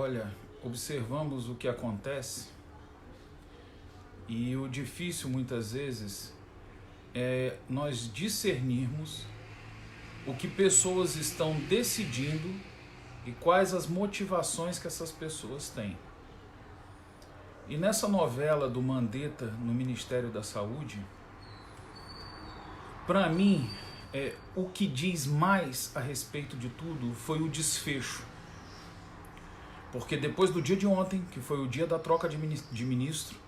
Olha, observamos o que acontece e o difícil muitas vezes é nós discernirmos o que pessoas estão decidindo e quais as motivações que essas pessoas têm. E nessa novela do Mandetta no Ministério da Saúde, para mim, o que diz mais a respeito de tudo foi o desfecho. Porque depois do dia de ontem, que foi o dia da troca de ministro,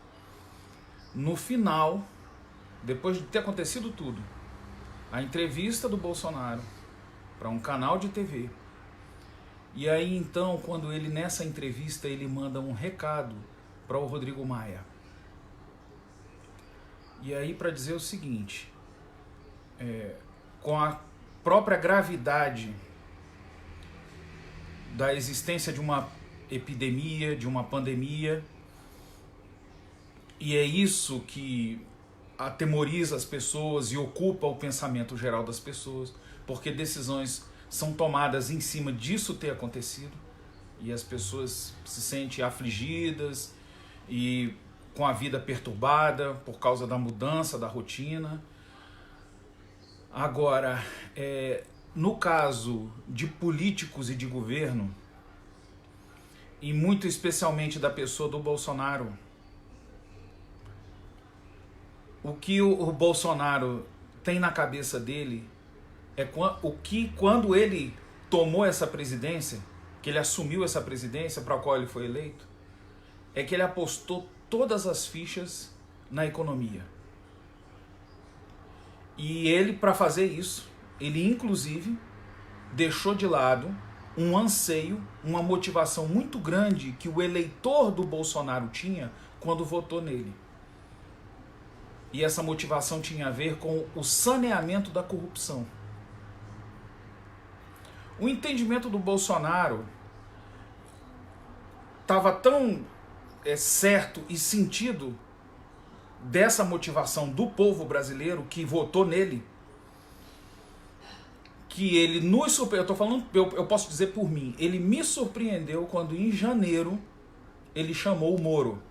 no final, depois de ter acontecido tudo, a entrevista do Bolsonaro para um canal de TV, e aí então, quando ele nessa entrevista, ele manda um recado para o Rodrigo Maia. E aí para dizer o seguinte, com a própria gravidade da existência de uma epidemia, de uma pandemia, e é isso que atemoriza as pessoas e ocupa o pensamento geral das pessoas, porque decisões são tomadas em cima disso ter acontecido, e as pessoas se sentem afligidas e com a vida perturbada por causa da mudança da rotina. Agora, no caso de políticos e de governo, e muito especialmente da pessoa do Bolsonaro, o que o Bolsonaro tem na cabeça dele é o que, quando ele tomou essa presidência, que ele assumiu essa presidência para a qual ele foi eleito, é que ele apostou todas as fichas na economia. E ele, para fazer isso, ele inclusive deixou de lado um anseio, uma motivação muito grande que o eleitor do Bolsonaro tinha quando votou nele. E essa motivação tinha a ver com o saneamento da corrupção. O entendimento do Bolsonaro estava tão certo e sentido dessa motivação do povo brasileiro que votou nele, que ele nos surpreendeu. Eu posso dizer por mim, ele me surpreendeu quando em janeiro ele chamou o Moro.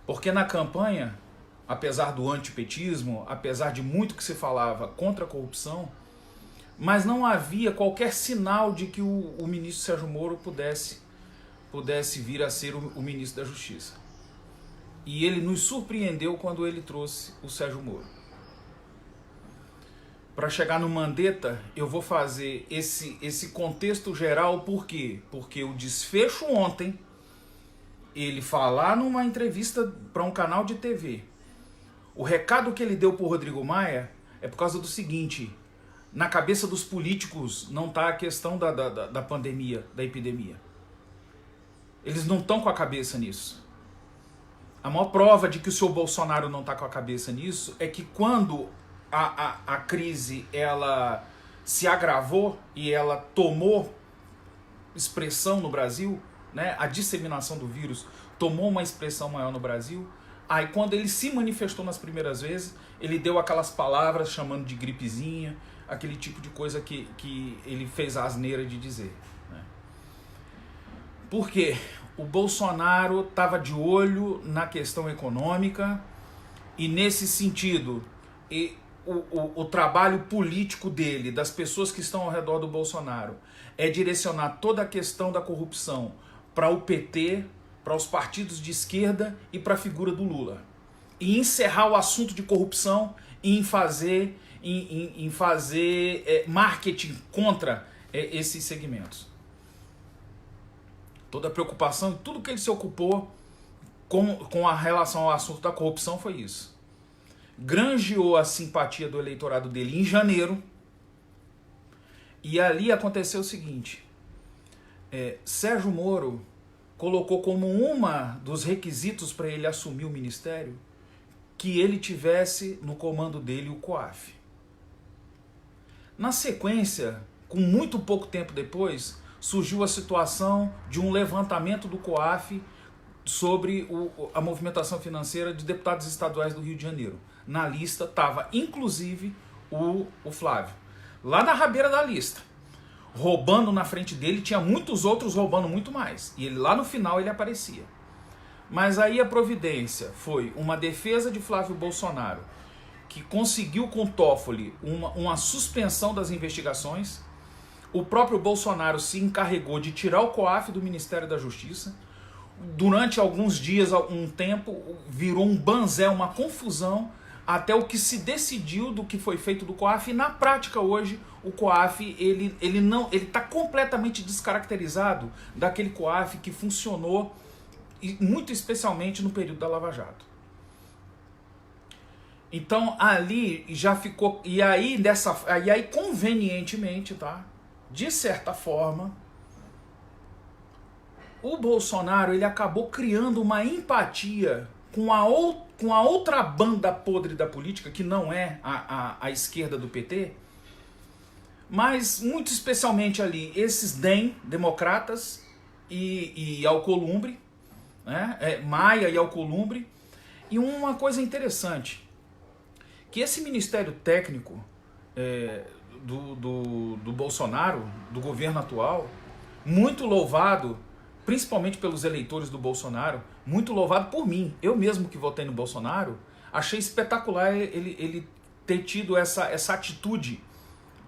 Porque na campanha, apesar do antipetismo, apesar de muito que se falava contra a corrupção, mas não havia qualquer sinal de que o ministro Sérgio Moro pudesse vir a ser o ministro da Justiça. E ele nos surpreendeu quando ele trouxe o Sérgio Moro. Para chegar no Mandetta, eu vou fazer esse contexto geral, por quê? Porque o desfecho ontem, ele falar numa entrevista para um canal de TV, o recado que ele deu para o Rodrigo Maia é por causa do seguinte: na cabeça dos políticos não está a questão da pandemia, da epidemia. Eles não estão com a cabeça nisso. A maior prova de que o senhor Bolsonaro não está com a cabeça nisso é que quando a crise ela se agravou e ela tomou expressão no Brasil, né, a disseminação do vírus tomou uma expressão maior no Brasil, aí quando ele se manifestou nas primeiras vezes, ele deu aquelas palavras chamando de gripezinha, aquele tipo de coisa que ele fez a asneira de dizer. Né? Por quê? O Bolsonaro estava de olho na questão econômica e nesse sentido, o trabalho político dele, das pessoas que estão ao redor do Bolsonaro, é direcionar toda a questão da corrupção para o PT, para os partidos de esquerda e para a figura do Lula. E encerrar o assunto de corrupção e em fazer marketing contra esses segmentos. Toda a preocupação, tudo que ele se ocupou com a relação ao assunto da corrupção foi isso. Granjeou a simpatia do eleitorado dele em janeiro, e ali aconteceu o seguinte: Sérgio Moro colocou como uma dos requisitos para ele assumir o ministério que ele tivesse no comando dele o COAF. Na sequência, com muito pouco tempo depois, surgiu a situação de um levantamento do COAF sobre a movimentação financeira de deputados estaduais do Rio de Janeiro. Na lista estava, inclusive, o Flávio. Lá na rabeira da lista. roubando na frente dele, tinha muitos outros roubando muito mais. E ele, lá no final ele aparecia. Mas aí a providência foi uma defesa de Flávio Bolsonaro, que conseguiu com Toffoli uma suspensão das investigações. O próprio Bolsonaro se encarregou de tirar o COAF do Ministério da Justiça. Durante alguns dias, um tempo, virou um banzé, uma confusão, até o que se decidiu do que foi feito do COAF. E na prática hoje, o COAF ele está completamente descaracterizado daquele COAF que funcionou, muito especialmente no período da Lava Jato. Então ali já ficou, e aí convenientemente, tá? De certa forma, o Bolsonaro ele acabou criando uma empatia com a outra banda podre da política, que não é a esquerda do PT, mas muito especialmente ali esses DEM, democratas, e Alcolumbre, né? Maia e Alcolumbre. E uma coisa interessante, que esse ministério técnico do Bolsonaro, do governo atual, muito louvado, principalmente pelos eleitores do Bolsonaro, muito louvado por mim. Eu mesmo que votei no Bolsonaro, achei espetacular ele ter tido essa atitude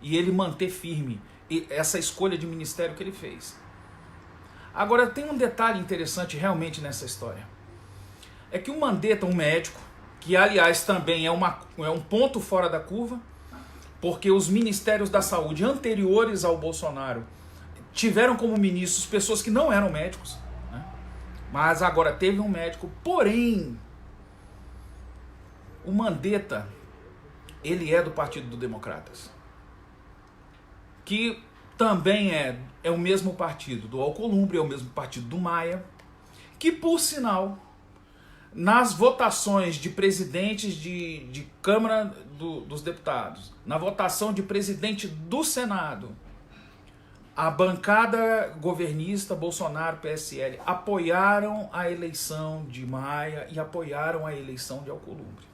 e ele manter firme essa escolha de ministério que ele fez. Agora tem um detalhe interessante realmente nessa história. É que o Mandetta, um médico, que aliás também é um ponto fora da curva, porque os ministérios da saúde anteriores ao Bolsonaro tiveram como ministros pessoas que não eram médicos, né? Mas agora teve um médico. Porém, o Mandetta, ele é do Partido dos Democratas, que também é o mesmo partido do Alcolumbre, é o mesmo partido do Maia, que por sinal, nas votações de presidentes de Câmara dos Deputados, na votação de presidente do Senado, a bancada governista, Bolsonaro, PSL, apoiaram a eleição de Maia e apoiaram a eleição de Alcolumbre.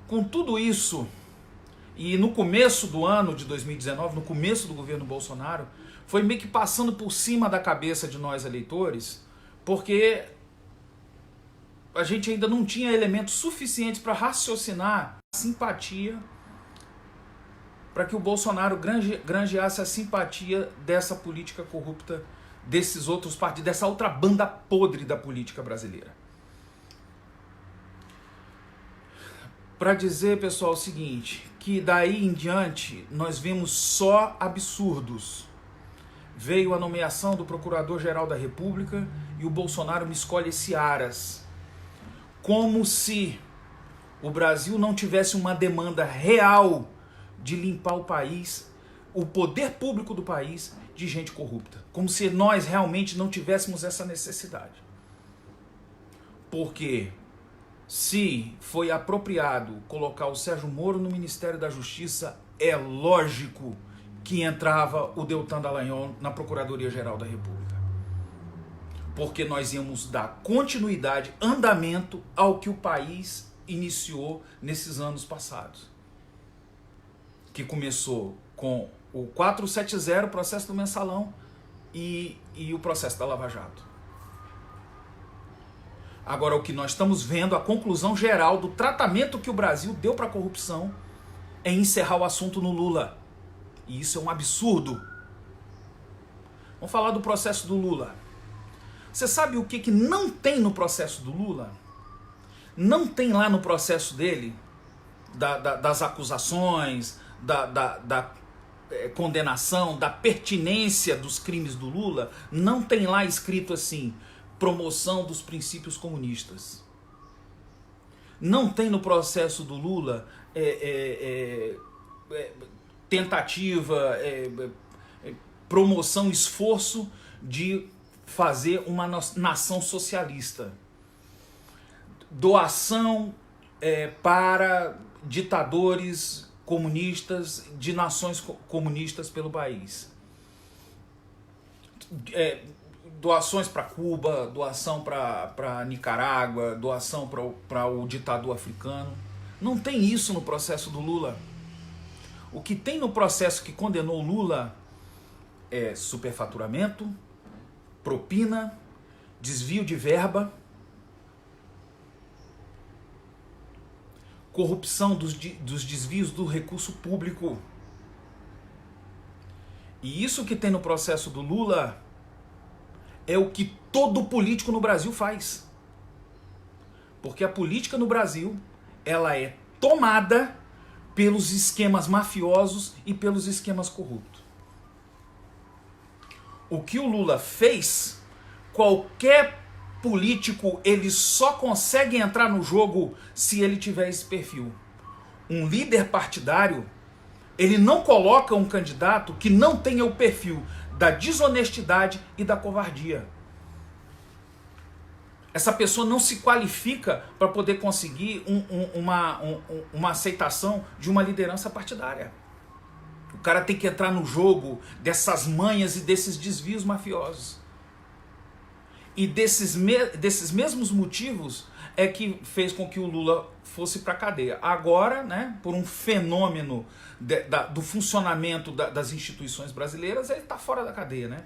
Com tudo isso, e no começo do ano de 2019, no começo do governo Bolsonaro, foi meio que passando por cima da cabeça de nós eleitores, porque a gente ainda não tinha elementos suficientes para raciocinar a simpatia, para que o Bolsonaro granjeasse a simpatia dessa política corrupta, desses outros partidos, dessa outra banda podre da política brasileira. Para dizer, pessoal, o seguinte, que daí em diante nós vimos só absurdos. Veio a nomeação do Procurador-Geral da República e o Bolsonaro me escolhe esse Aras. Como se o Brasil não tivesse uma demanda real de limpar o país, o poder público do país, de gente corrupta. Como se nós realmente não tivéssemos essa necessidade. Porque se foi apropriado colocar o Sérgio Moro no Ministério da Justiça, é lógico que entrava o Deltan Dallagnol na Procuradoria-Geral da República. Porque nós íamos dar continuidade, andamento ao que o país iniciou nesses anos passados. Que começou com o 470, o processo do Mensalão e o processo da Lava Jato. Agora, o que nós estamos vendo, a conclusão geral do tratamento que o Brasil deu para a corrupção é encerrar o assunto no Lula. E isso é um absurdo. Vamos falar do processo do Lula. Você sabe o que não tem no processo do Lula? Não tem lá no processo dele, das acusações, da condenação, da pertinência dos crimes do Lula, não tem lá escrito assim, promoção dos princípios comunistas. Não tem no processo do Lula tentativa, promoção, esforço de fazer uma nação socialista. Doação para ditadores comunistas, de nações comunistas pelo país. Doações para Cuba, doação para Nicarágua, doação para o ditador africano. Não tem isso no processo do Lula. O que tem no processo que condenou Lula é superfaturamento, propina, desvio de verba, corrupção dos desvios do recurso público. E isso que tem no processo do Lula é o que todo político no Brasil faz. Porque a política no Brasil, ela é tomada pelos esquemas mafiosos e pelos esquemas corruptos. O que o Lula fez, qualquer político, ele só consegue entrar no jogo se ele tiver esse perfil. Um líder partidário, ele não coloca um candidato que não tenha o perfil da desonestidade e da covardia. Essa pessoa não se qualifica para poder conseguir uma aceitação de uma liderança partidária. O cara tem que entrar no jogo dessas manhas e desses desvios mafiosos. E desses mesmos motivos é que fez com que o Lula fosse para a cadeia. Agora, né, por um fenômeno do funcionamento das instituições brasileiras, ele está fora da cadeia, né?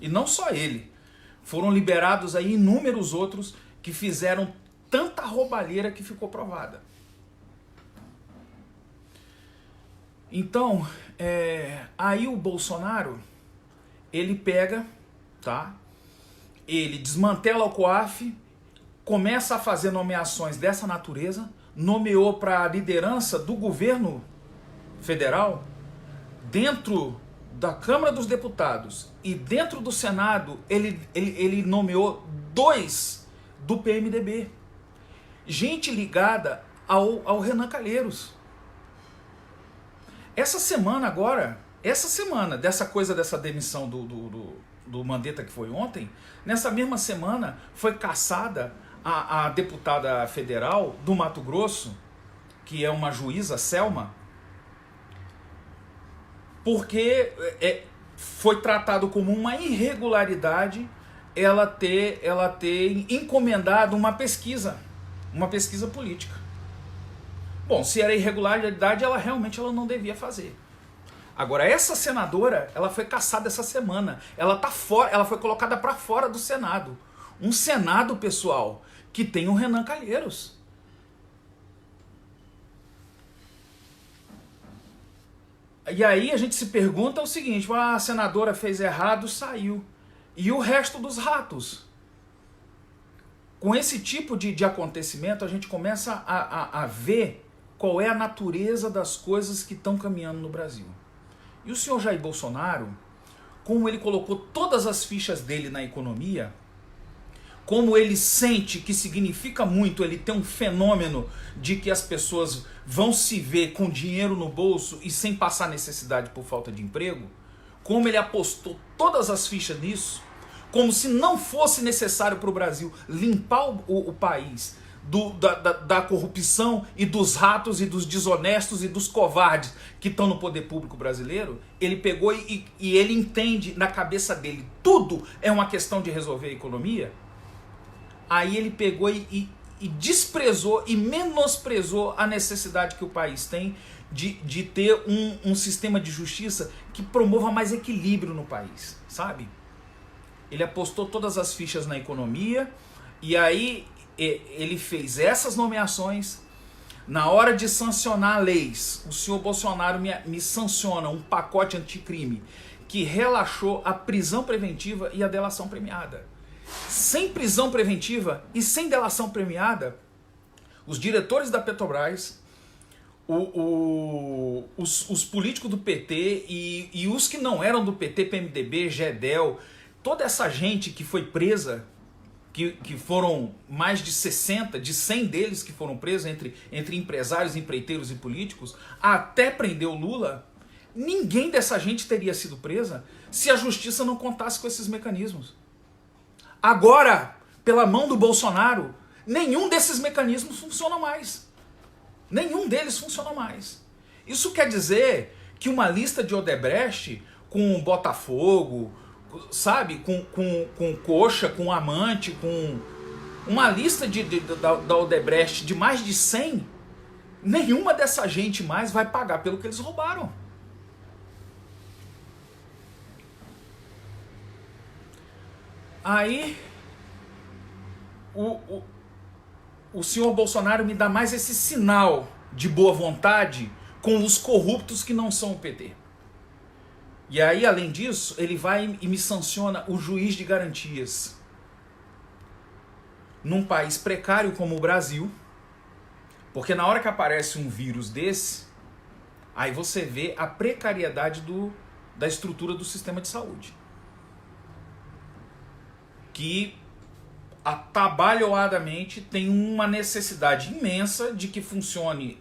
E não só ele. Foram liberados aí inúmeros outros que fizeram tanta roubalheira que ficou provada. Então, aí o Bolsonaro, ele pega, tá? Ele desmantela o COAF, começa a fazer nomeações dessa natureza, nomeou para a liderança do governo federal, dentro da Câmara dos Deputados e dentro do Senado, ele nomeou 2 do PMDB. Gente ligada ao Renan Calheiros. Essa semana agora, dessa demissão do Mandetta que foi ontem, nessa mesma semana foi cassada a deputada federal do Mato Grosso, que é uma juíza, Selma, porque foi tratado como uma irregularidade ela ter encomendado uma pesquisa política. Bom, se era irregularidade, ela realmente não devia fazer. Agora, essa senadora, ela foi cassada essa semana. Ela foi colocada para fora do Senado. Um Senado, pessoal, que tem o Renan Calheiros. E aí a gente se pergunta o seguinte: a senadora fez errado, saiu. E o resto dos ratos? Com esse tipo de acontecimento, a gente começa a ver qual é a natureza das coisas que estão caminhando no Brasil. E o senhor Jair Bolsonaro, como ele colocou todas as fichas dele na economia, como ele sente que significa muito ele ter um fenômeno de que as pessoas vão se ver com dinheiro no bolso e sem passar necessidade por falta de emprego, como ele apostou todas as fichas nisso, como se não fosse necessário para o Brasil limpar o país da corrupção e dos ratos e dos desonestos e dos covardes que estão no poder público brasileiro, ele pegou e ele entende na cabeça dele tudo é uma questão de resolver a economia. Aí ele pegou e desprezou e menosprezou a necessidade que o país tem de ter um sistema de justiça que promova mais equilíbrio no país, sabe? Ele apostou todas as fichas na economia e aí ele fez essas nomeações. Na hora de sancionar leis, o senhor Bolsonaro me sanciona um pacote anticrime que relaxou a prisão preventiva e a delação premiada. Sem prisão preventiva e sem delação premiada, os diretores da Petrobras, os políticos do PT e os que não eram do PT, PMDB, GEDEL, toda essa gente que foi presa, que foram mais de 60, de 100 deles que foram presos entre empresários, empreiteiros e políticos, até prender o Lula, ninguém dessa gente teria sido presa se a justiça não contasse com esses mecanismos. Agora, pela mão do Bolsonaro, nenhum desses mecanismos funciona mais. Nenhum deles funciona mais. Isso quer dizer que uma lista de Odebrecht com Botafogo, sabe, com Coxa, com Amante, com uma lista da Odebrecht de mais de 100, nenhuma dessa gente mais vai pagar pelo que eles roubaram. Aí o senhor Bolsonaro me dá mais esse sinal de boa vontade com os corruptos que não são o PT. E aí, além disso, ele vai e me sanciona o juiz de garantias. Num país precário como o Brasil, porque na hora que aparece um vírus desse, aí você vê a precariedade da estrutura do sistema de saúde. Que atabalhoadamente tem uma necessidade imensa de que funcione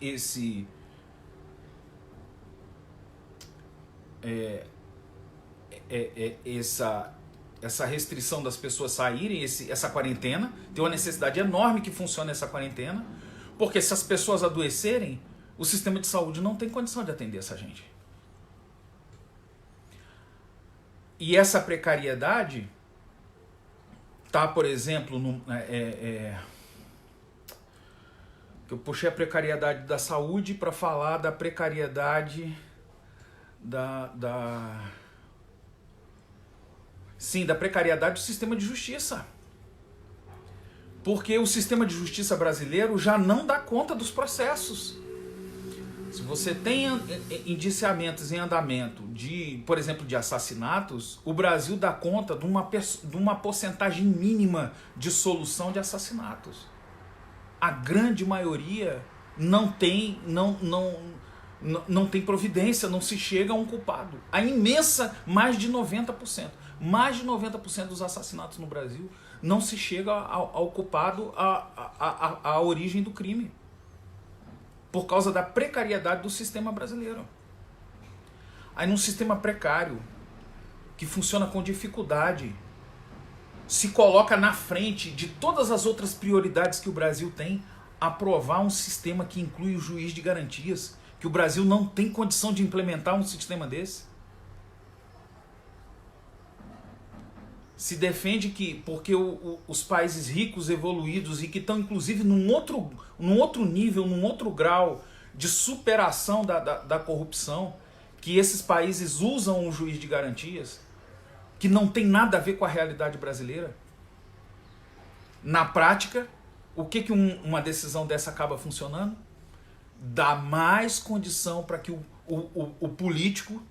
essa restrição das pessoas saírem, essa quarentena. Tem uma necessidade enorme que funcione essa quarentena, porque se as pessoas adoecerem, o sistema de saúde não tem condição de atender essa gente. E essa precariedade tá, por exemplo, eu puxei a precariedade da saúde para falar da precariedade da precariedade do sistema de justiça. Porque o sistema de justiça brasileiro já não dá conta dos processos. Se você tem indiciamentos em andamento de, por exemplo, de assassinatos, o Brasil dá conta de uma porcentagem mínima de solução de assassinatos. A grande maioria não tem providência, não se chega a um culpado. A imensa, mais de 90%. Mais de 90% dos assassinatos no Brasil não se chega ao culpado, à origem do crime. Por causa da precariedade do sistema brasileiro. Aí num sistema precário, que funciona com dificuldade, se coloca na frente de todas as outras prioridades que o Brasil tem, aprovar um sistema que inclui o juiz de garantias, que o Brasil não tem condição de implementar um sistema desse. Se defende que, porque os países ricos, evoluídos e que estão inclusive num outro nível, num outro grau de superação da corrupção, que esses países usam o juiz de garantias, que não tem nada a ver com a realidade brasileira. Na prática, o que uma decisão dessa acaba funcionando? Dá mais condição para que o político,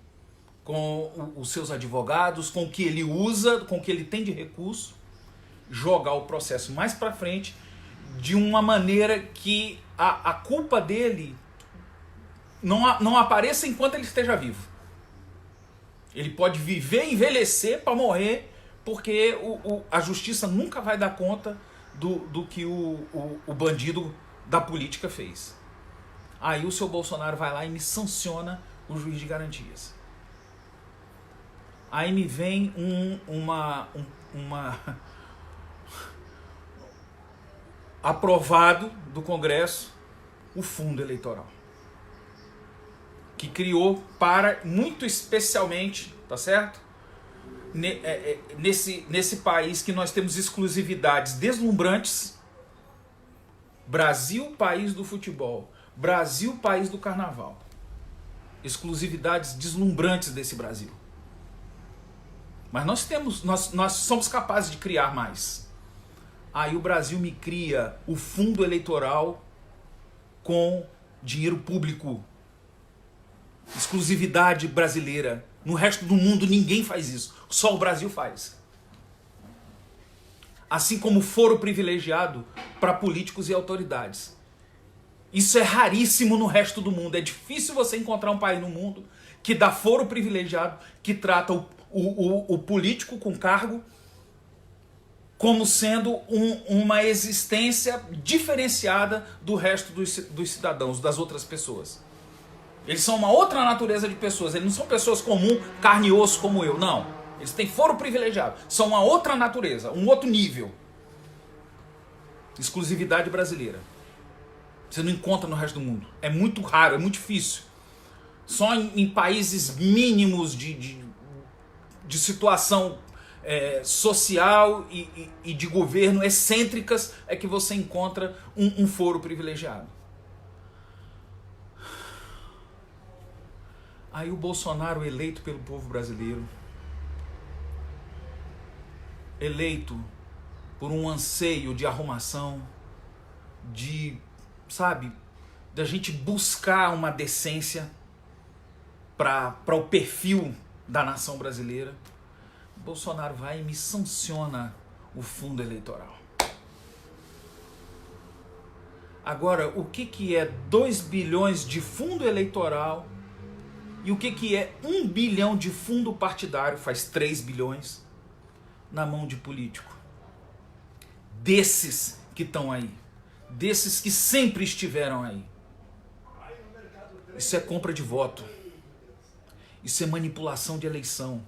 com os seus advogados, com o que ele usa, com o que ele tem de recurso, jogar o processo mais para frente de uma maneira que a culpa dele não apareça enquanto ele esteja vivo. Ele pode viver e envelhecer para morrer, porque a justiça nunca vai dar conta do que o bandido da política fez. Aí o seu Bolsonaro vai lá e me sanciona o juiz de garantias. Aí me vem aprovado do Congresso o fundo eleitoral, que criou muito especialmente, tá certo? Nesse país que nós temos exclusividades deslumbrantes. Brasil, país do futebol. Brasil, país do carnaval. Exclusividades deslumbrantes desse Brasil. Mas nós somos capazes de criar mais. Aí o Brasil me cria o fundo eleitoral com dinheiro público. Exclusividade brasileira. No resto do mundo ninguém faz isso. Só o Brasil faz. Assim como foro privilegiado para políticos e autoridades. Isso é raríssimo no resto do mundo. É difícil você encontrar um país no mundo que dá foro privilegiado, que trata o político com cargo como sendo uma existência diferenciada do resto dos cidadãos, das outras pessoas. Eles são uma outra natureza de pessoas. Eles não são pessoas comuns, carne e osso como eu, não. Eles têm foro privilegiado. São uma outra natureza, um outro nível. Exclusividade brasileira. Você não encontra no resto do mundo. É muito raro, é muito difícil. Só em países mínimos de situação social e de governo excêntricas é que você encontra um foro privilegiado. Aí o Bolsonaro, eleito pelo povo brasileiro, eleito por um anseio de arrumação, de, sabe, da gente buscar uma decência para o perfil da nação brasileira, Bolsonaro vai e me sanciona o fundo eleitoral. Agora, o que é 2 bilhões de fundo eleitoral e o que é 1 bilhão de fundo partidário, faz 3 bilhões, na mão de político? Desses que estão aí, desses que sempre estiveram aí. Isso é compra de voto. Isso é manipulação de eleição.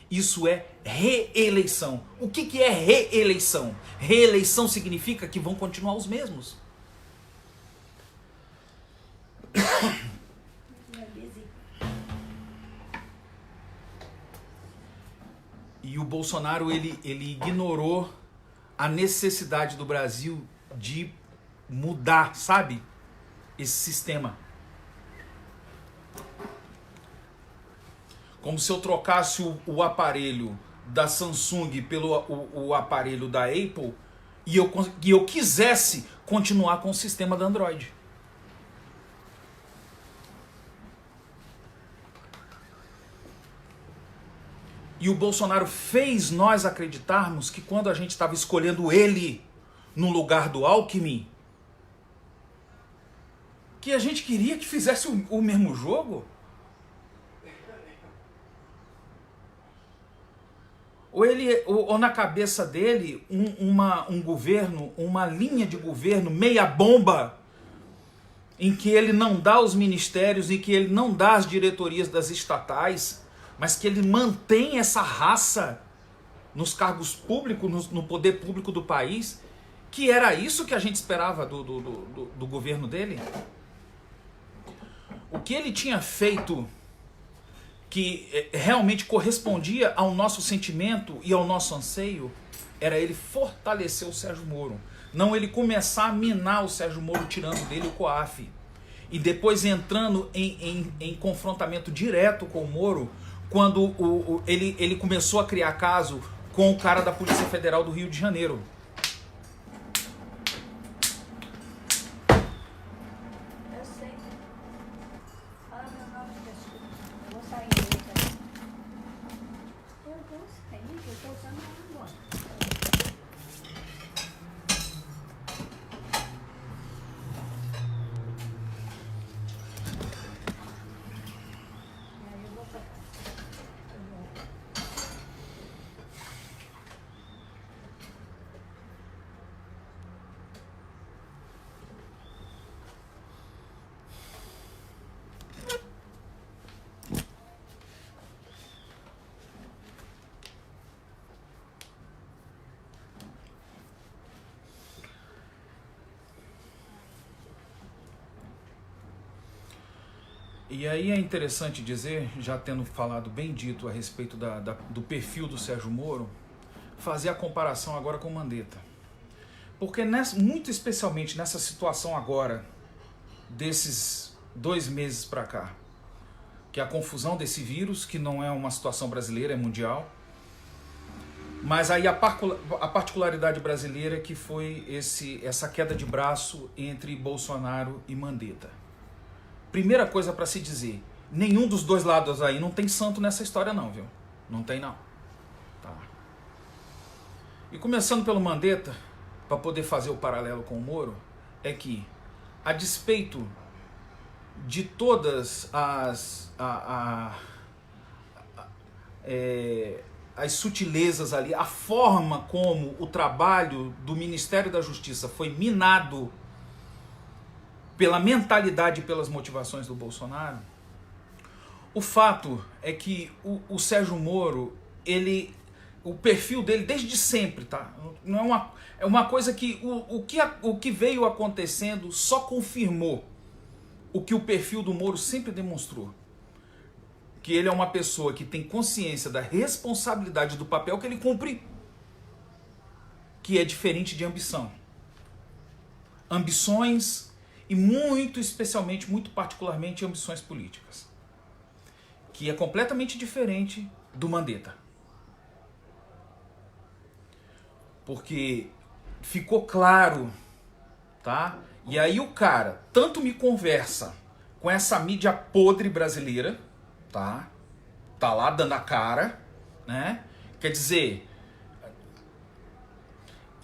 Isso é reeleição. O que é reeleição? Reeleição significa que vão continuar os mesmos. E o Bolsonaro, ele ignorou a necessidade do Brasil de mudar, sabe, esse sistema. Como se eu trocasse o aparelho da Samsung pelo o aparelho da Apple e eu quisesse continuar com o sistema da Android. E o Bolsonaro fez nós acreditarmos que quando a gente estava escolhendo ele no lugar do Alckmin, que a gente queria que fizesse o mesmo jogo. Ou na cabeça dele um governo, uma linha de governo meia bomba, em que ele não dá os ministérios, em que ele não dá as diretorias das estatais, mas que ele mantém essa raça nos cargos públicos, no poder público do país, que era isso que a gente esperava do governo dele. O que ele tinha feito que realmente correspondia ao nosso sentimento e ao nosso anseio era ele fortalecer o Sérgio Moro. Não ele começar a minar o Sérgio Moro, tirando dele o COAF. E depois entrando em confrontamento direto com o Moro, quando ele começou a criar caso com o cara da Polícia Federal do Rio de Janeiro. Eu sei. Fala meu nome, desculpa. Eu vou sair daqui. Eu vou sair, eu estou usando agora. E aí eu vou pra casa. E aí é interessante dizer, já tendo falado bem dito a respeito do perfil do Sérgio Moro, fazer a comparação agora com o Mandetta. Porque muito especialmente nessa situação agora, desses 2 meses para cá, que é a confusão desse vírus, que não é uma situação brasileira, é mundial, mas aí a particularidade brasileira é que foi essa queda de braço entre Bolsonaro e Mandetta. Primeira coisa para se dizer, nenhum dos dois lados aí não tem santo nessa história não, viu? Não tem não. Tá. E começando pelo Mandetta, para poder fazer o paralelo com o Moro, é que, a despeito de todas as sutilezas ali, a forma como o trabalho do Ministério da Justiça foi minado pela mentalidade e pelas motivações do Bolsonaro, o fato é que o Sérgio Moro, o perfil dele desde sempre, tá? Não é uma coisa que o que veio acontecendo só confirmou o que o perfil do Moro sempre demonstrou. Que ele é uma pessoa que tem consciência da responsabilidade do papel que ele cumpre, que é diferente de ambição. Ambições e muito especialmente, muito particularmente, ambições políticas. que é completamente diferente do Mandetta. Porque ficou claro, tá? E aí o cara tanto me conversa com essa mídia podre brasileira, tá? Tá lá dando a cara, né? Quer dizer,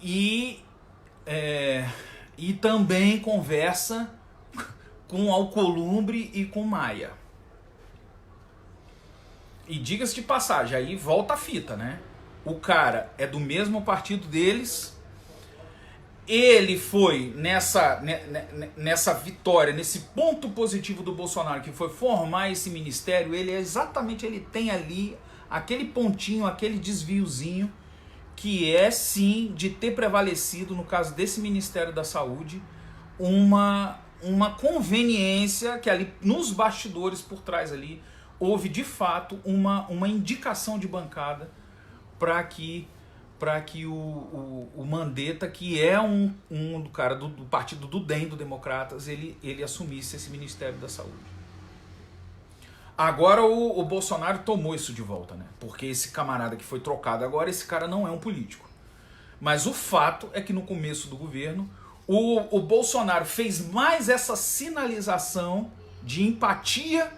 e também conversa com Alcolumbre e com Maia. E diga-se de passagem, aí volta a fita, né? O cara é do mesmo partido deles. Ele foi nessa vitória, nesse ponto positivo do Bolsonaro, que foi formar esse ministério. Ele tem ali aquele pontinho, aquele desviozinho, que é sim de ter prevalecido, no caso desse Ministério da Saúde, uma conveniência que ali nos bastidores por trás ali houve de fato uma indicação de bancada para que o Mandetta, que é um cara do partido do DEM, do Democratas, ele assumisse esse Ministério da Saúde. Agora o Bolsonaro tomou isso de volta, né? Porque esse camarada que foi trocado agora, esse cara não é um político. Mas o fato é que no começo do governo, o Bolsonaro fez mais essa sinalização de empatia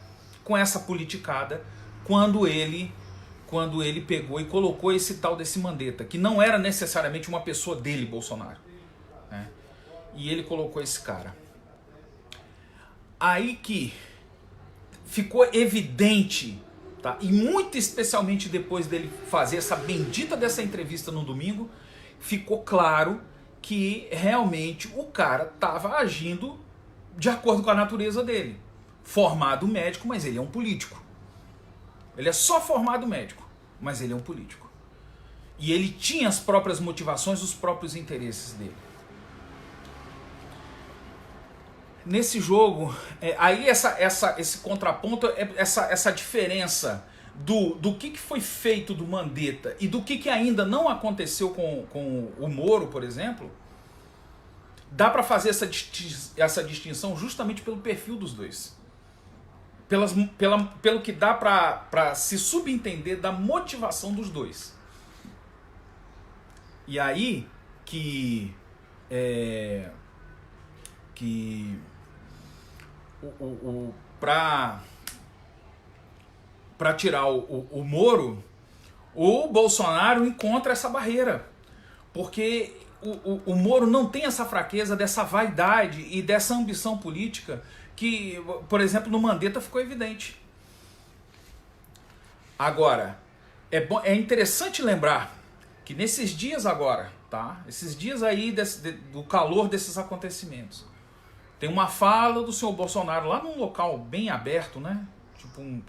com essa politicada quando ele pegou e colocou esse tal desse Mandetta, que não era necessariamente uma pessoa dele, Bolsonaro, né? E ele colocou esse cara. Aí que ficou evidente, tá? E muito especialmente depois dele fazer essa bendita dessa entrevista no domingo, ficou claro que realmente o cara estava agindo de acordo com a natureza dele. Formado médico, mas ele é um político. Ele é só formado médico, mas ele é um político. E ele tinha as próprias motivações, os próprios interesses dele. Nesse jogo, aí esse contraponto, essa diferença do que foi feito do Mandetta e do que ainda não aconteceu com o Moro, por exemplo, dá para fazer essa distinção justamente pelo perfil dos dois. Pelo que dá para se subentender da motivação dos dois. E aí que para tirar o Moro, o Bolsonaro encontra essa barreira, porque o Moro não tem essa fraqueza dessa vaidade e dessa ambição política que, por exemplo, no Mandetta ficou evidente. Agora, é interessante lembrar que nesses dias agora, tá? Esses dias aí do calor desses acontecimentos, tem uma fala do senhor Bolsonaro lá num local bem aberto, né? Tipo um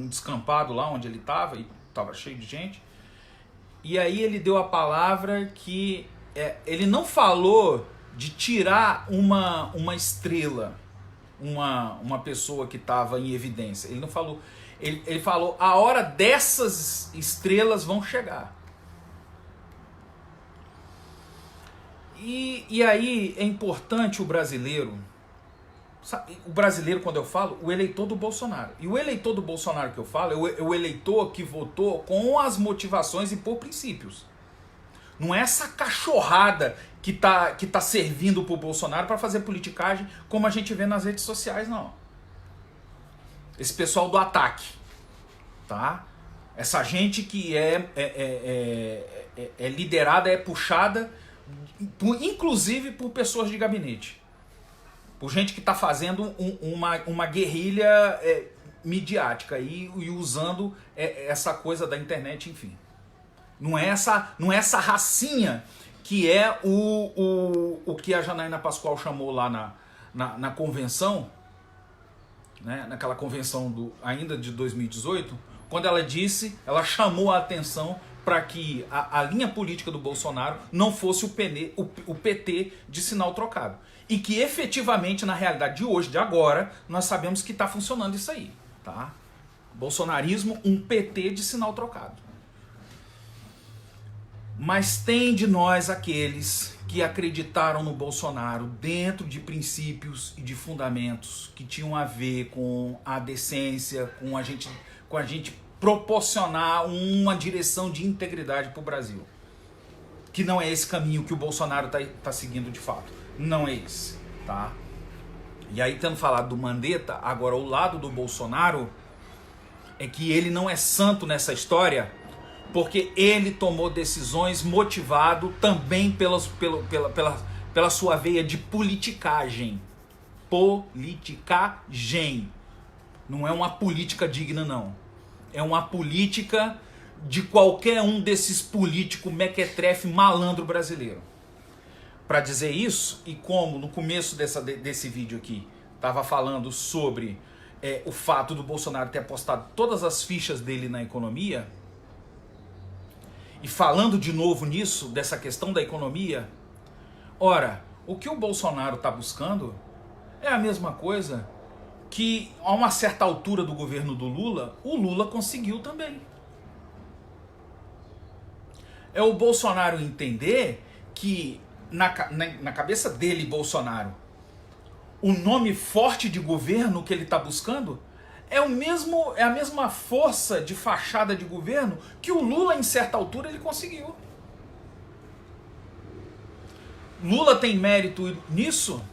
descampado lá onde ele estava, e estava cheio de gente. E aí ele deu a palavra que ele não falou de tirar uma estrela, uma pessoa que estava em evidência. Ele não falou. Ele falou: a hora dessas estrelas vão chegar. E aí é importante o brasileiro, quando eu falo, o eleitor do Bolsonaro. E o eleitor do Bolsonaro que eu falo é o eleitor que votou com as motivações e por princípios. Não é essa cachorrada que tá servindo pro Bolsonaro para fazer politicagem como a gente vê nas redes sociais, não. Esse pessoal do ataque, tá? Essa gente que é liderada, é puxada, inclusive por pessoas de gabinete, por gente que está fazendo uma guerrilha midiática e usando essa coisa da internet, enfim. Não é essa racinha que é o que a Janaína Pascoal chamou lá na convenção, né, naquela convenção ainda de 2018, quando ela chamou a atenção para que a linha política do Bolsonaro não fosse o PT de sinal trocado. E que efetivamente, na realidade de hoje, de agora, nós sabemos que está funcionando isso aí. Tá? Bolsonarismo, um PT de sinal trocado. Mas tem de nós aqueles que acreditaram no Bolsonaro dentro de princípios e de fundamentos que tinham a ver com a decência, com a gente com a gente proporcionar uma direção de integridade para o Brasil. Que não é esse caminho que o Bolsonaro tá seguindo de fato. Não é esse, tá? E aí, tendo falado do Mandetta, agora o lado do Bolsonaro é que ele não é santo nessa história, porque ele tomou decisões motivado também pela sua veia de politicagem. Politicagem. Não é uma política digna, não. É uma política de qualquer um desses políticos mequetrefe malandro brasileiro. Para dizer isso, e como no começo desse vídeo aqui estava falando sobre o fato do Bolsonaro ter apostado todas as fichas dele na economia, e falando de novo nisso, dessa questão da economia, ora, o que o Bolsonaro está buscando é a mesma coisa que a uma certa altura do governo do Lula, o Lula conseguiu também. É o Bolsonaro entender que na cabeça dele, Bolsonaro, o nome forte de governo que ele está buscando é a mesma força de fachada de governo que o Lula, em certa altura, ele conseguiu. Lula tem mérito nisso?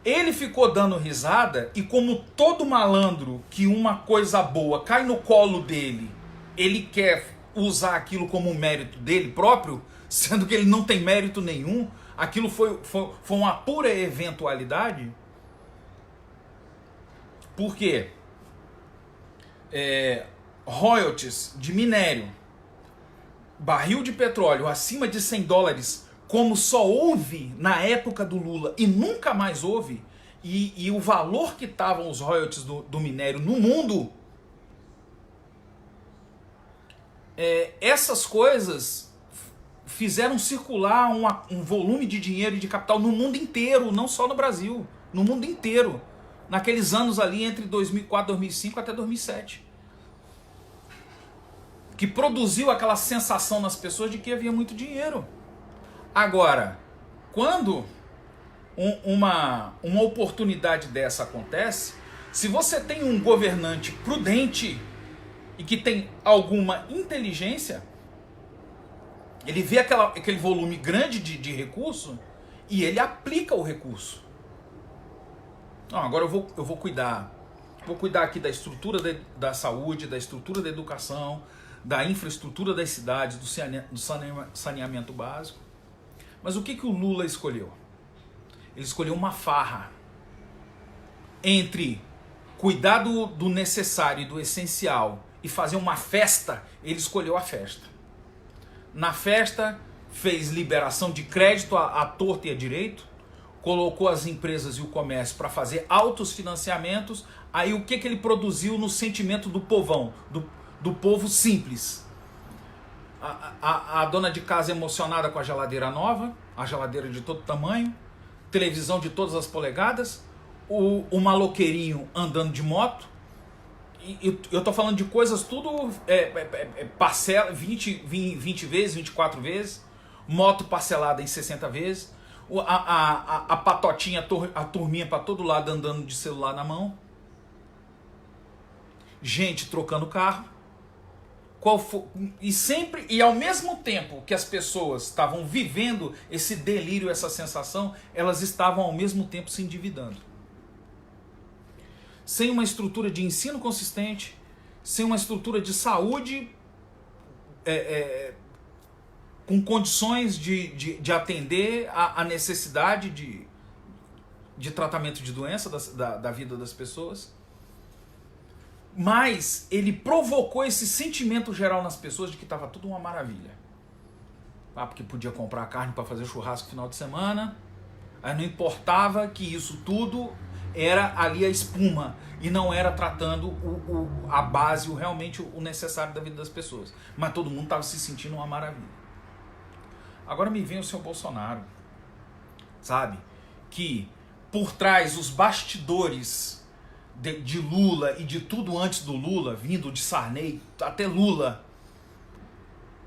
Ele ficou dando risada e, como todo malandro que uma coisa boa cai no colo dele, ele quer usar aquilo como um mérito dele próprio, sendo que ele não tem mérito nenhum, aquilo foi uma pura eventualidade. Por quê? Royalties de minério, barril de petróleo acima de $100, como só houve na época do Lula e nunca mais houve, e o valor que estavam os royalties do minério no mundo, essas coisas fizeram circular um volume de dinheiro e de capital no mundo inteiro, não só no Brasil, no mundo inteiro, naqueles anos ali entre 2004, 2005 até 2007. Que produziu aquela sensação nas pessoas de que havia muito dinheiro. Agora, quando uma oportunidade dessa acontece, se você tem um governante prudente e que tem alguma inteligência, ele vê aquele volume grande de recurso e ele aplica o recurso. Não, agora eu vou cuidar. Vou cuidar aqui da estrutura da saúde, da estrutura da educação, da infraestrutura das cidades, do saneamento básico. Mas o que o Lula escolheu? Ele escolheu uma farra entre cuidar do necessário e do essencial e fazer uma festa. Ele escolheu a festa. Na festa, fez liberação de crédito à torta e à direito, colocou as empresas e o comércio para fazer altos financiamentos. Aí o que ele produziu no sentimento do povão, do povo simples? A dona de casa emocionada com a geladeira nova, a geladeira de todo tamanho, televisão de todas as polegadas, o maloqueirinho andando de moto. E eu tô falando de coisas tudo parcela 20 vezes, 24 vezes, moto parcelada em 60 vezes, a patotinha, a turminha para todo lado andando de celular na mão, gente trocando carro. E ao mesmo tempo que as pessoas estavam vivendo esse delírio, essa sensação, elas estavam ao mesmo tempo se endividando. Sem uma estrutura de ensino consistente, sem uma estrutura de saúde com condições de atender a necessidade de tratamento de doença da vida das pessoas. Mas ele provocou esse sentimento geral nas pessoas de que estava tudo uma maravilha. Porque podia comprar carne para fazer churrasco no final de semana. Aí não importava que isso tudo era ali a espuma e não era tratando a base, realmente o necessário da vida das pessoas. Mas todo mundo estava se sentindo uma maravilha. Agora me vem o seu Bolsonaro, sabe? Que por trás, os bastidores de Lula e de tudo antes do Lula, vindo de Sarney até Lula,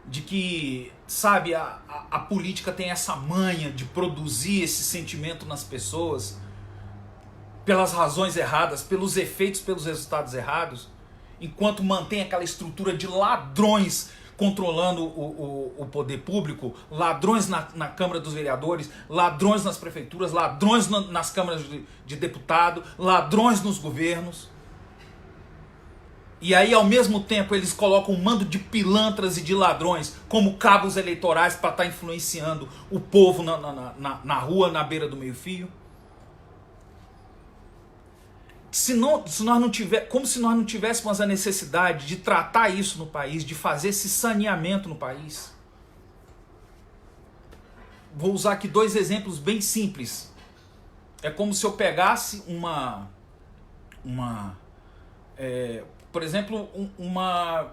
de que, sabe, a política tem essa manha de produzir esse sentimento nas pessoas pelas razões erradas, pelos efeitos, pelos resultados errados. enquanto mantém aquela estrutura de ladrões controlando o poder público, ladrões na Câmara dos Vereadores, ladrões nas prefeituras, ladrões nas câmaras de deputado, ladrões nos governos. E aí, ao mesmo tempo, eles colocam um mando de pilantras e de ladrões como cabos eleitorais para estar influenciando o povo na rua, na beira do meio-fio. Como se nós não tivéssemos a necessidade de tratar isso no país, de fazer esse saneamento no país. Vou usar aqui 2 exemplos bem simples. É como se eu pegasse por exemplo, uma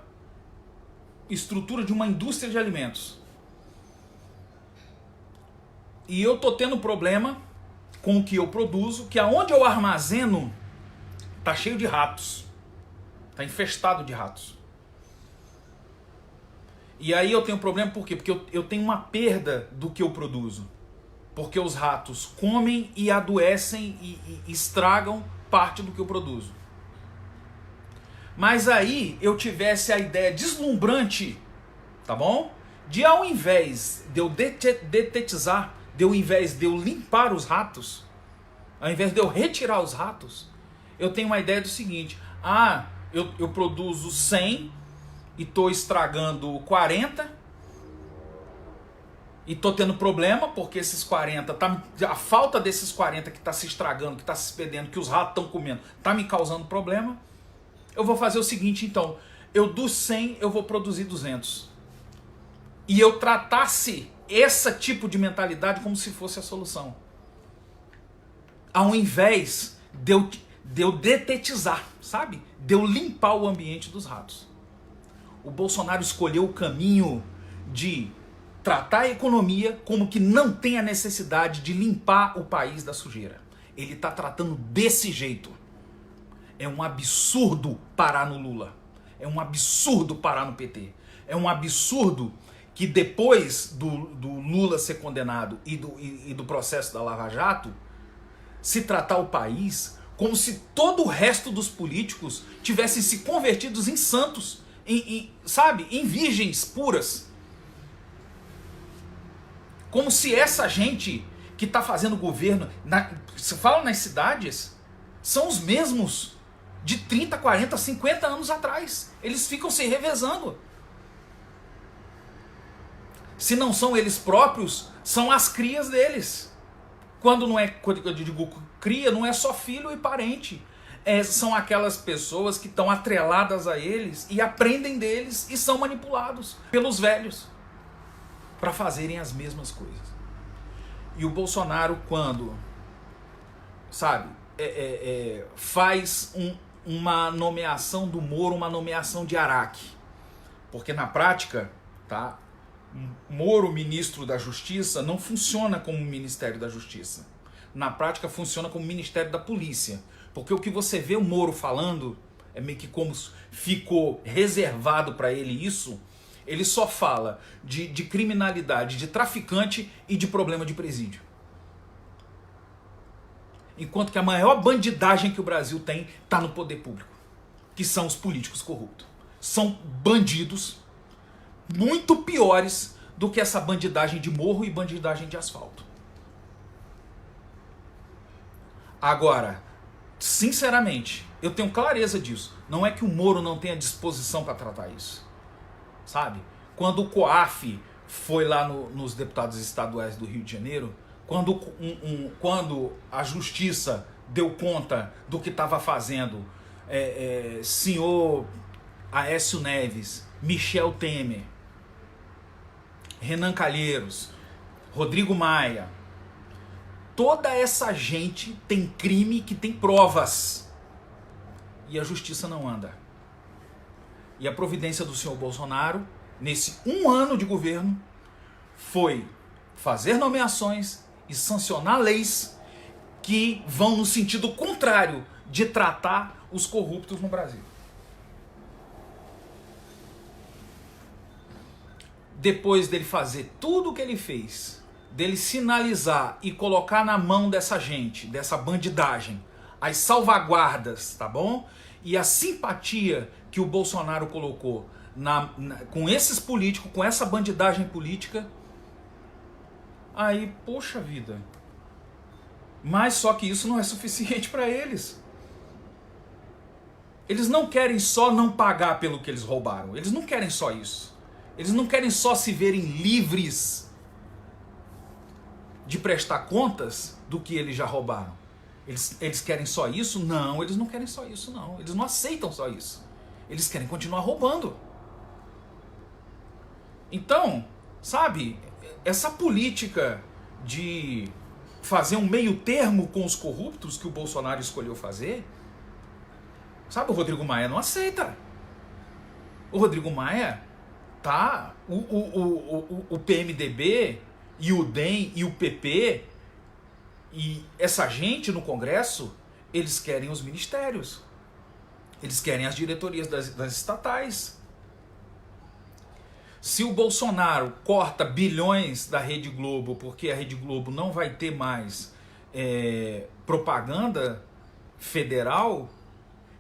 estrutura de uma indústria de alimentos. E eu tô tendo problema com o que eu produzo, que aonde eu armazeno tá cheio de ratos. Tá infestado de ratos. E aí eu tenho problema por quê? Porque eu tenho uma perda do que eu produzo. Porque os ratos comem e adoecem e estragam parte do que eu produzo. Mas aí eu tivesse a ideia deslumbrante, tá bom? De ao invés de eu detetizar, ao invés de eu limpar os ratos, ao invés de eu retirar os ratos, eu tenho uma ideia do seguinte: eu produzo 100 e estou estragando 40 e estou tendo problema porque esses 40, a falta desses 40 que está se estragando, que está se perdendo, que os ratos estão comendo, está me causando problema. Eu vou fazer o seguinte, então, dos 100 eu vou produzir 200. E eu tratasse esse tipo de mentalidade como se fosse a solução. Ao invés de eu detetizar, sabe? De eu limpar o ambiente dos ratos. O Bolsonaro escolheu o caminho de tratar a economia como que não tem a necessidade de limpar o país da sujeira. Ele está tratando desse jeito. É um absurdo parar no Lula. É um absurdo parar no PT. É um absurdo que depois do Lula ser condenado e do processo da Lava Jato, se tratar o país como se todo o resto dos políticos tivessem se convertidos em santos, sabe? Em virgens puras. Como se essa gente que está fazendo governo, se fala nas cidades, são os mesmos de 30, 40, 50 anos atrás. Eles ficam se revezando. Se não são eles próprios, são as crias deles. Quando eu digo cria, não é só filho e parente. São aquelas pessoas que estão atreladas a eles e aprendem deles e são manipulados pelos velhos para fazerem as mesmas coisas. E o Bolsonaro, quando, sabe, faz uma nomeação do Moro, uma nomeação de Araque. Porque na prática, tá, Moro, ministro da Justiça, não funciona como Ministério da Justiça. Na prática funciona como Ministério da Polícia. Porque o que você vê o Moro falando, é meio que como ficou reservado para ele isso, ele só fala de criminalidade, de traficante e de problema de presídio. Enquanto que a maior bandidagem que o Brasil tem está no poder público, que são os políticos corruptos. São bandidos muito piores do que essa bandidagem de morro e bandidagem de asfalto. Agora, sinceramente, eu tenho clareza disso. Não é que o Moro não tenha disposição para tratar isso. Sabe? Quando o COAF foi lá nos deputados estaduais do Rio de Janeiro, quando a justiça deu conta do que estava fazendo senhor Aécio Neves, Michel Temer, Renan Calheiros, Rodrigo Maia, toda essa gente tem crime que tem provas e a justiça não anda. E a providência do senhor Bolsonaro, nesse 1 ano de governo, foi fazer nomeações e sancionar leis que vão no sentido contrário de tratar os corruptos no Brasil. Depois dele fazer tudo o que ele fez, dele sinalizar e colocar na mão dessa gente, dessa bandidagem, as salvaguardas, tá bom? E a simpatia que o Bolsonaro colocou com esses políticos, com essa bandidagem política, aí, poxa vida. Mas só que isso não é suficiente para eles. Eles não querem só não pagar pelo que eles roubaram. Eles não querem só isso. Eles não querem só se verem livres de prestar contas do que eles já roubaram. Eles querem só isso? Não, eles não querem só isso, não. Eles não aceitam só isso. Eles querem continuar roubando. Então, sabe, essa política de fazer um meio termo com os corruptos que o Bolsonaro escolheu fazer, sabe, o Rodrigo Maia não aceita. O Rodrigo Maia tá, o PMDB e o DEM e o PP e essa gente no Congresso, eles querem os ministérios, eles querem as diretorias das estatais. Se o Bolsonaro corta bilhões da Rede Globo porque a Rede Globo não vai ter mais propaganda federal,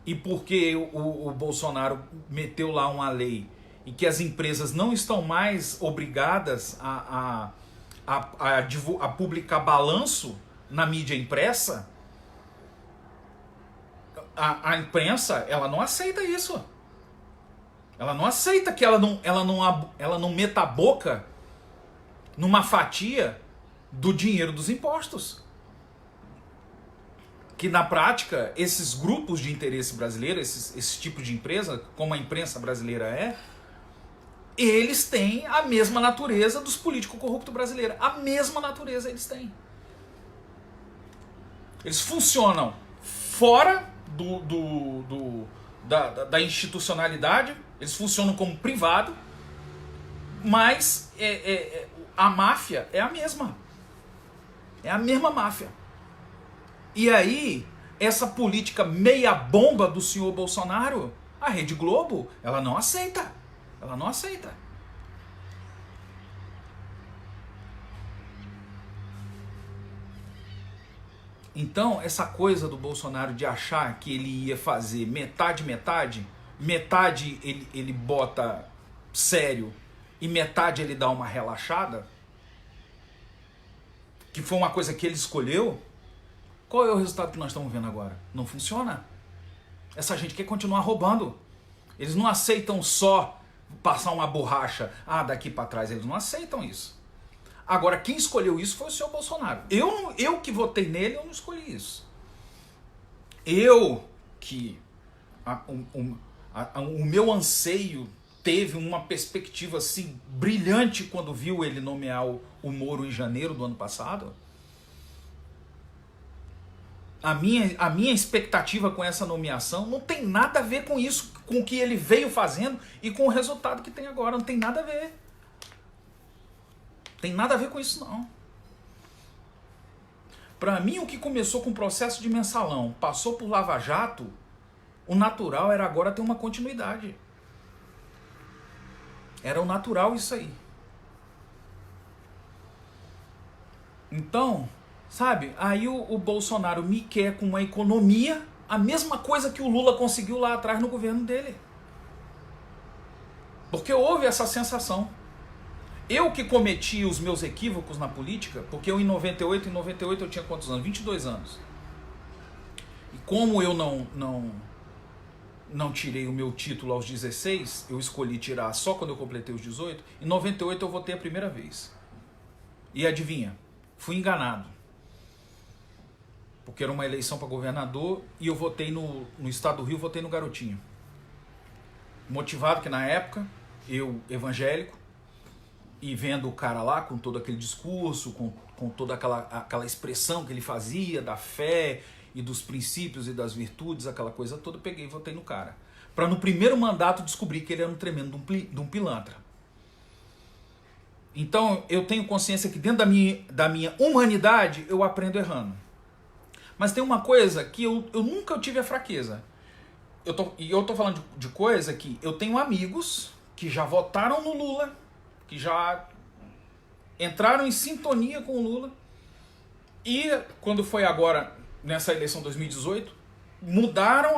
e porque o Bolsonaro meteu lá uma lei e que as empresas não estão mais obrigadas a publicar balanço na mídia impressa, a imprensa, ela não aceita isso. Ela não aceita que ela não meta a boca numa fatia do dinheiro dos impostos. Que na prática, esses grupos de interesse brasileiro, esse tipo de empresa, como a imprensa brasileira eles têm a mesma natureza dos políticos corruptos brasileiros. A mesma natureza eles têm. Eles funcionam fora da institucionalidade, eles funcionam como privado, mas a máfia é a mesma. É a mesma máfia. E aí, essa política meia bomba do senhor Bolsonaro, a Rede Globo, ela não aceita. Ela não aceita. Então, essa coisa do Bolsonaro de achar que ele ia fazer metade ele bota sério e metade ele dá uma relaxada, que foi uma coisa que ele escolheu, qual é o resultado que nós estamos vendo agora? Não funciona. Essa gente quer continuar roubando. Eles não aceitam só passar uma borracha daqui para trás. Eles não aceitam isso. Agora, quem escolheu isso foi o senhor Bolsonaro. Eu que votei nele, eu não escolhi isso. O meu anseio teve uma perspectiva assim brilhante quando viu ele nomear o Moro em janeiro do ano passado. A minha expectativa com essa nomeação não tem nada a ver com isso, com o que ele veio fazendo e com o resultado que tem agora. Não tem nada a ver. Tem nada a ver com isso, não. Para mim, o que começou com o processo de mensalão, passou por Lava Jato, o natural era agora ter uma continuidade. Era o natural isso aí. Então, sabe, aí o Bolsonaro me quer com uma economia, a mesma coisa que o Lula conseguiu lá atrás no governo dele. Porque houve essa sensação. Eu que cometi os meus equívocos na política, porque eu em 98 eu tinha quantos anos? 22 anos. E como eu não tirei o meu título aos 16, eu escolhi tirar só quando eu completei os 18, em 98 eu votei a primeira vez. E adivinha? Fui enganado. Porque era uma eleição para governador e eu votei no estado do Rio, votei no Garotinho. Motivado que na época, eu evangélico, e vendo o cara lá com todo aquele discurso, com toda aquela expressão que ele fazia da fé e dos princípios e das virtudes, aquela coisa toda, eu peguei e votei no cara. Para no primeiro mandato descobrir que ele era um tremendo de um pilantra. Então eu tenho consciência que dentro da minha humanidade eu aprendo errando. Mas tem uma coisa que eu nunca tive a fraqueza. Eu tô falando de coisa que eu tenho amigos que já votaram no Lula, que já entraram em sintonia com o Lula, e quando foi agora, nessa eleição 2018, mudaram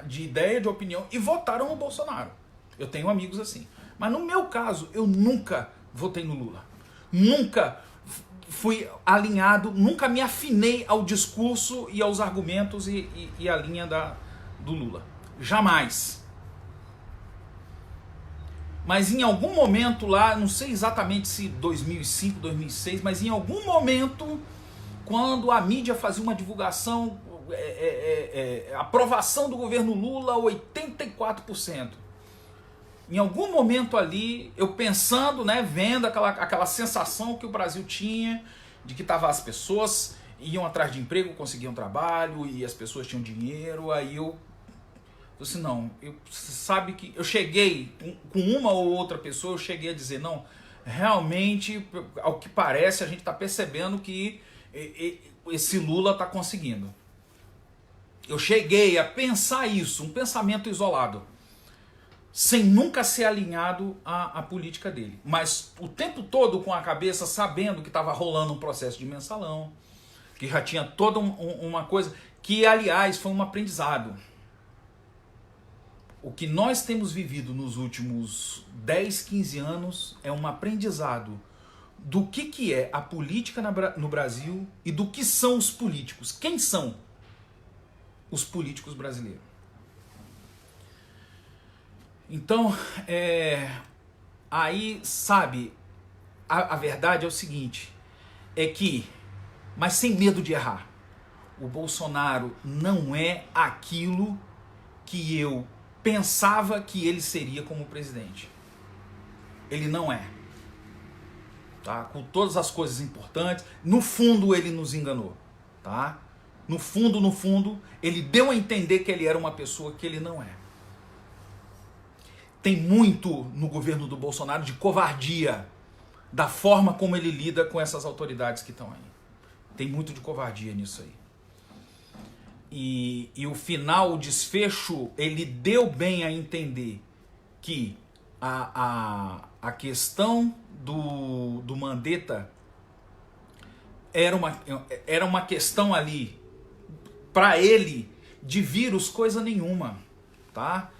de ideia, de opinião e votaram no Bolsonaro. Eu tenho amigos assim. Mas no meu caso, eu nunca votei no Lula. Nunca fui alinhado, nunca me afinei ao discurso e aos argumentos e à linha do Lula. Jamais. Mas em algum momento lá, não sei exatamente se 2005, 2006, mas em algum momento, quando a mídia fazia uma divulgação, aprovação do governo Lula, 84%. Em algum momento ali, eu pensando, né, vendo aquela sensação que o Brasil tinha, de que as pessoas iam atrás de emprego, conseguiam trabalho, e as pessoas tinham dinheiro, aí eu assim, não, sabe que eu cheguei, com uma ou outra pessoa, eu cheguei a dizer, não, realmente, ao que parece, a gente está percebendo que esse Lula está conseguindo. Eu cheguei a pensar isso, um pensamento isolado, sem nunca ser alinhado à política dele. Mas o tempo todo com a cabeça sabendo que estava rolando um processo de mensalão, que já tinha toda uma coisa, que aliás foi um aprendizado. O que nós temos vivido nos últimos 10, 15 anos é um aprendizado do que é a política no Brasil e do que são os políticos. Quem são os políticos brasileiros? Então, aí, sabe, a verdade é o seguinte, é que, mas sem medo de errar, o Bolsonaro não é aquilo que eu pensava que ele seria como presidente. Ele não é. Tá? Com todas as coisas importantes, no fundo ele nos enganou. Tá? No fundo, ele deu a entender que ele era uma pessoa que ele não é. Tem muito no governo do Bolsonaro de covardia, da forma como ele lida com essas autoridades que estão aí. Tem muito de covardia nisso aí. E o final, o desfecho, ele deu bem a entender que a questão do Mandetta era uma questão ali, para ele, de vírus, coisa nenhuma. Tá?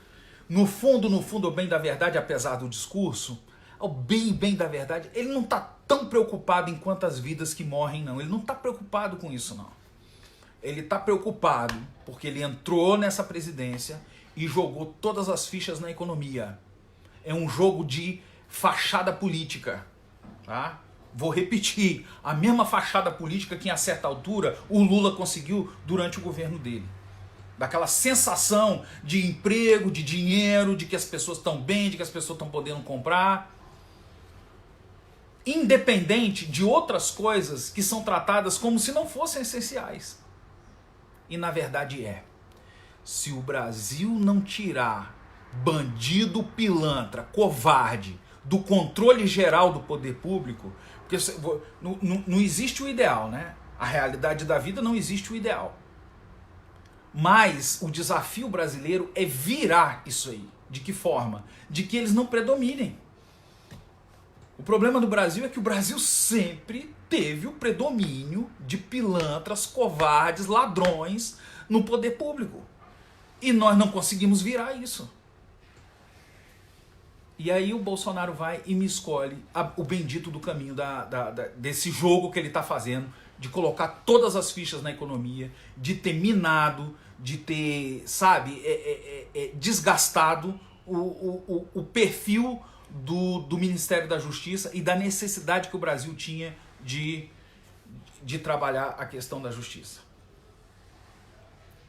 No fundo, o bem da verdade, apesar do discurso, o bem da verdade, ele não está tão preocupado em quantas vidas que morrem, não. Ele não está preocupado com isso, não. Ele está preocupado porque ele entrou nessa presidência e jogou todas as fichas na economia. É um jogo de fachada política. Tá? Vou repetir, a mesma fachada política que, a certa altura, o Lula conseguiu durante o governo dele. Daquela sensação de emprego, de dinheiro, de que as pessoas estão bem, de que as pessoas estão podendo comprar. Independente de outras coisas que são tratadas como se não fossem essenciais. E na verdade é. Se o Brasil não tirar bandido, pilantra, covarde do controle geral do poder público, porque não existe o ideal, né? A realidade da vida não existe o ideal. Mas o desafio brasileiro é virar isso aí. De que forma? De que eles não predominem. O problema do Brasil é que o Brasil sempre teve o predomínio de pilantras, covardes, ladrões no poder público. E nós não conseguimos virar isso. E aí o Bolsonaro vai e me escolhe o bendito do caminho desse jogo que ele está fazendo, de colocar todas as fichas na economia, de ter minado, de ter, sabe, desgastado o perfil do Ministério da Justiça e da necessidade que o Brasil tinha de trabalhar a questão da justiça.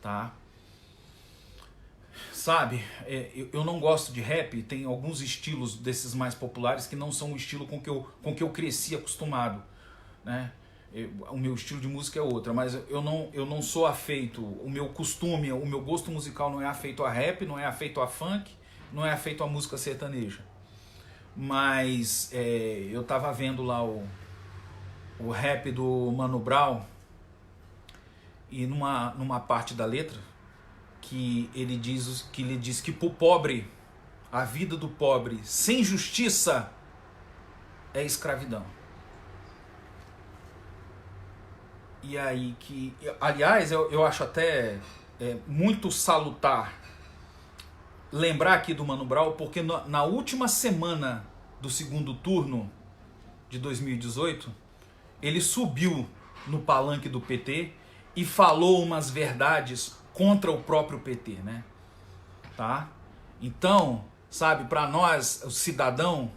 Tá? Sabe, eu não gosto de rap, tem alguns estilos desses mais populares que não são o estilo com que eu cresci acostumado, né? O meu estilo de música é outra, mas eu não sou afeito, o meu costume, o meu gosto musical não é afeito a rap, não é afeito a funk, não é afeito a música sertaneja. Mas eu tava vendo lá o rap do Mano Brown e numa parte da letra que ele diz que pro pobre, a vida do pobre sem justiça é escravidão. E aí que, aliás, eu acho até muito salutar lembrar aqui do Mano Brown, porque na última semana do segundo turno de 2018, ele subiu no palanque do PT e falou umas verdades contra o próprio PT, né? Tá? Então, sabe, para nós, o cidadão,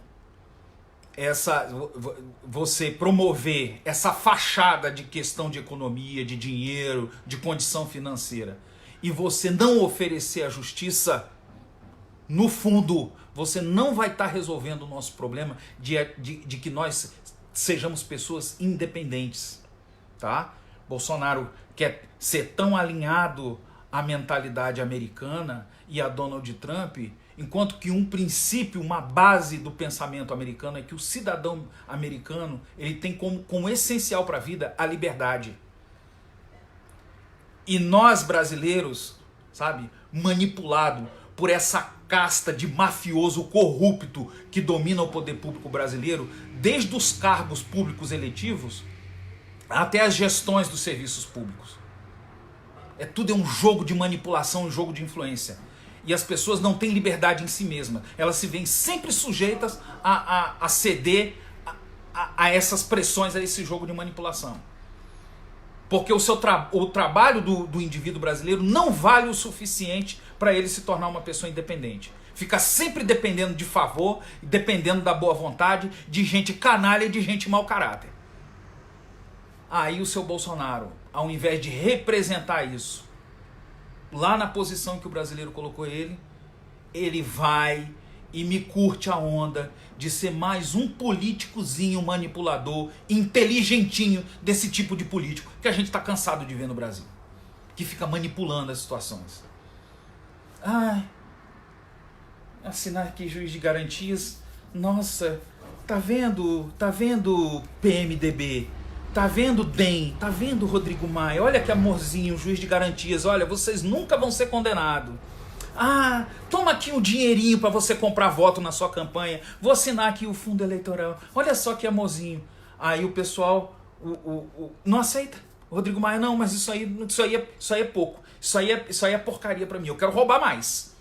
você promover essa fachada de questão de economia, de dinheiro, de condição financeira, e você não oferecer a justiça, no fundo, você não vai estar resolvendo o nosso problema de que nós sejamos pessoas independentes, tá? Bolsonaro quer ser tão alinhado à mentalidade americana e a Donald Trump, enquanto que um princípio, uma base do pensamento americano é que o cidadão americano, ele tem como essencial para a vida a liberdade. E nós brasileiros, sabe, manipulado por essa casta de mafioso corrupto que domina o poder público brasileiro, desde os cargos públicos eletivos até as gestões dos serviços públicos. Tudo é um jogo de manipulação, um jogo de influência. E as pessoas não têm liberdade em si mesmas. Elas se veem sempre sujeitas a ceder a essas pressões, a esse jogo de manipulação. Porque o trabalho do indivíduo brasileiro não vale o suficiente para ele se tornar uma pessoa independente. Fica sempre dependendo de favor, dependendo da boa vontade, de gente canalha e de gente mau caráter. Aí o seu Bolsonaro, ao invés de representar isso, lá na posição que o brasileiro colocou ele vai e me curte a onda de ser mais um políticozinho manipulador, inteligentinho desse tipo de político que a gente está cansado de ver no Brasil, que fica manipulando as situações. Assinar aqui juiz de garantias, nossa, tá vendo PMDB, tá vendo DEM, tá vendo Rodrigo Maia, olha que amorzinho, juiz de garantias, olha, vocês nunca vão ser condenados. Toma aqui um dinheirinho para você comprar voto na sua campanha, vou assinar aqui o fundo eleitoral, olha só que amorzinho. Aí o pessoal não aceita. Rodrigo Maia, não, mas isso aí é pouco, isso aí é porcaria para mim, eu quero roubar mais.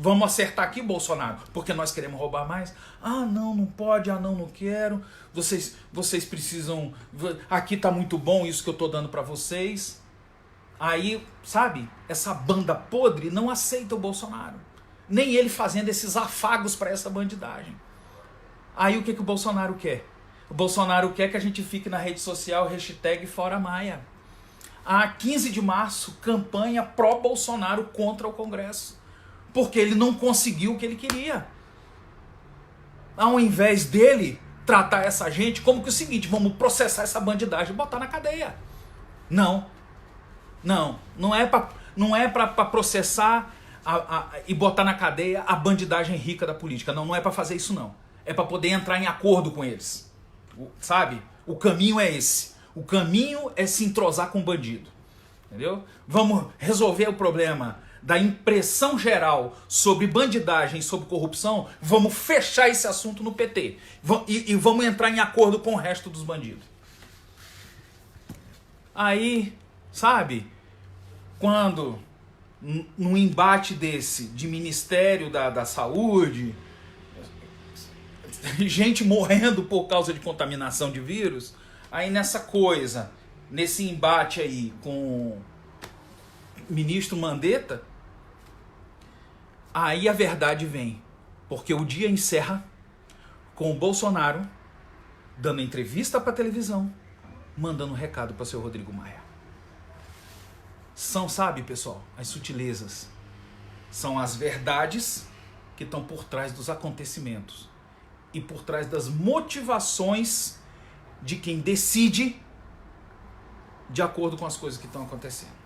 Vamos acertar aqui, Bolsonaro, porque nós queremos roubar mais. Não pode, não quero. Vocês precisam. Aqui tá muito bom isso que eu tô dando para vocês. Aí, sabe, essa banda podre não aceita o Bolsonaro. Nem ele fazendo esses afagos para essa bandidagem. Aí o que o Bolsonaro quer? O Bolsonaro quer que a gente fique na rede social #ForaMaia. A 15 de março, campanha pró-Bolsonaro contra o Congresso. Porque ele não conseguiu o que ele queria. Ao invés dele tratar essa gente como que o seguinte, vamos processar essa bandidagem e botar na cadeia. Não é para processar e botar na cadeia a bandidagem rica da política. Não é para fazer isso não. É para poder entrar em acordo com eles. Sabe? O caminho é esse. O caminho é se entrosar com o bandido. Entendeu? Vamos resolver o problema da impressão geral sobre bandidagem, sobre corrupção. Vamos fechar esse assunto no PT. E vamos entrar em acordo com o resto dos bandidos. Aí, sabe, quando num embate desse de Ministério da Saúde, gente morrendo por causa de contaminação de vírus, aí nesse embate aí com o ministro Mandetta, aí a verdade vem. Porque o dia encerra com o Bolsonaro dando entrevista para televisão, mandando um recado para seu Rodrigo Maia. Sabe, pessoal, as sutilezas. São as verdades que estão por trás dos acontecimentos e por trás das motivações de quem decide de acordo com as coisas que estão acontecendo.